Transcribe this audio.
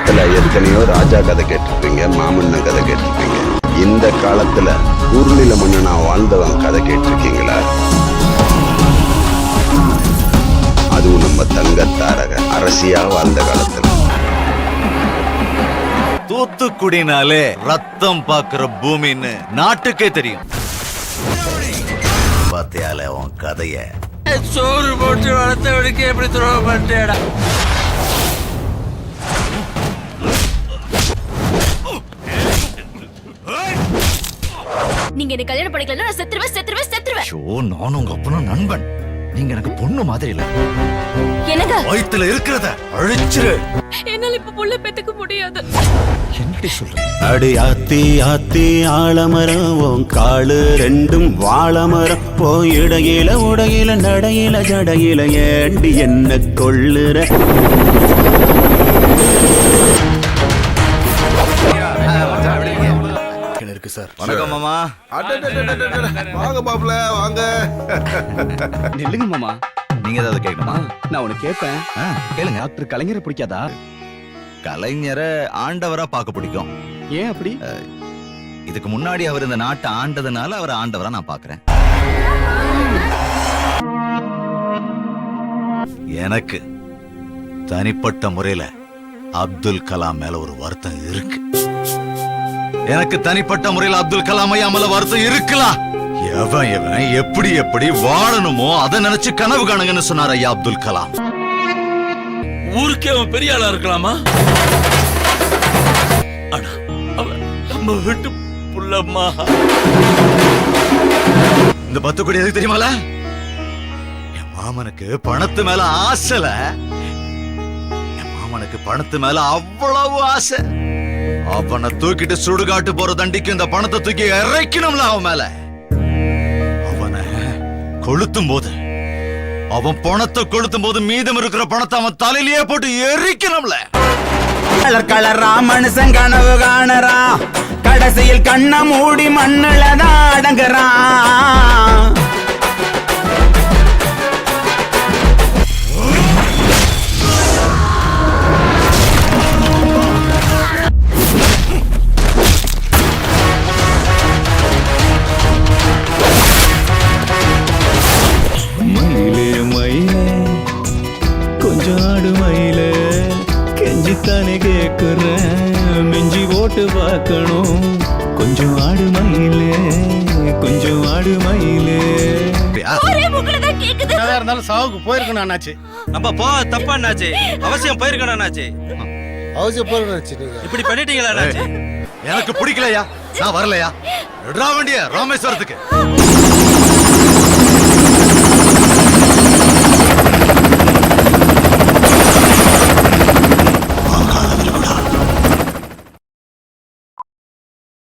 காலத்துல எத்தனையோ ராஜா கதை கேட்டிருப்பீங்க, மாமன்ன கதை கேட்டிருப்பீங்க. இந்த காலத்துல குறுநில மன்னனா வாழ்ந்தவன் கதை கேட்டிருக்கீங்களா? அதுவும் நம்ம தங்கத்தாரக அரசியா வாழ்ந்த காலத்துல. தூத்துக்குடினாலே ரத்தம் பாக்குற பூமின்னு நாட்டுக்கே தெரியும். பாத்தியால உன் கதைய சோறு போட்டு வளர்த்தவனுக்கு எப்படி துரோகம் பண்ணிட்டேடா. நீங்க என்ன கல்யாணம் பண்ணிக்கலன்னா நான் செத்துருவேன். ஷோ, நானும் உங்க அப்பனும் நண்பன். நீங்க எனக்கு பொண்ணு மாதிரி இல்ல. என்னங்க வயித்துல இருக்கிறத அழிச்சிரு. என்னால இப்ப புள்ள பெத்துக்க முடியாது. என்னடி சொல்ற? அடி ஆத்தி ஆத்தி ஆலமரம் உன் காலு ரெண்டும் வாழமரம் போ இடையில உடையில நடையில ஜடையில ஏண்டி என்ன கொள்ளுற? சார் வணக்கம் மாமா. வாங்க மாப்ள வாங்க. நில்லுங்க மாமா. நீங்க ஏதாவது கேட்கணுமா? நான் உனக்கு கேட்பேன். கேளுங்க. டாக்டர் கலைஞரை பிடிக்காதா? கலைஞரை ஆண்டவரா பார்க்க பிடிக்கும். ஏன் அப்படி? இதுக்கு முன்னாடி அவர் இந்த நாட்டை ஆண்டதுனால அவர் ஆண்டவரா நான் பாக்குறேன். எனக்கு தனிப்பட்ட முறையில அப்துல் கலாம் மேல ஒரு வருத்தம் இருக்கு. எனக்கு தனிப்பட்ட முறையில் அப்துல் கலாம் ஐயா மேல வருத்தம் இருக்கலாம். எவன் எவன் எப்படி எப்படி வாழணுமோ அதை நினைச்சு கனவு காணுங்கன்னு சொன்னார் ஐயா அப்துல் கலாம். ஊருக்கே அவன் பெரிய ஆளா இருக்கலாமா? ஆனா அவன் நம்ம வீட்டு புள்ளம்மா. இந்த 10 கோடி எதுக்கு தெரியுமால? என் மாமனுக்கு பணத்து மேல ஆசைல. என் மாமனுக்கு பணத்து மேல அவ்வளவு ஆசை. அவனை தூக்கிட்டு சுடுகாட்டு போற தண்டிக்கு இந்த பணத்தை தூக்கி இறைக்கணும்ல அவன் மேல. அவனை கொளுத்தும் போது, அவன் பணத்தை கொளுத்தும் போது மீதம் இருக்கிற பணத்தை அவன் தலையிலேயே போட்டு எரிக்கணும்ல. கலர் கலரா மனுஷன் கனவு காணறா, கடைசியில் கண்ண மூடி மண்ணுலதான் அடங்குறான். கொஞ்சம் ஆடு மயில கெஞ்சித்தானே கேக்குறேன், மிஞ்சி போட்டு பார்க்கணும். கொஞ்சம் ஆடு மயிலே, கொஞ்சம் ஆடு மயிலே. ஒரே முகல தான் கேக்குது. எதா இருந்தாலும் சாவுக்கு போயிருக்கணும் அண்ணாச்சி. அப்ப போ, தப்பா அண்ணாச்சி. அவசியம் போயிருக்கணும் அண்ணாச்சி. அவசியம் போயிருக்கணும் நீங்க. இப்படி பண்ணிட்டீங்களா அண்ணாச்சி? எனக்கு பிடிக்கலையா, நான் வரலையா. வண்டிய ராமேஸ்வரத்துக்கு.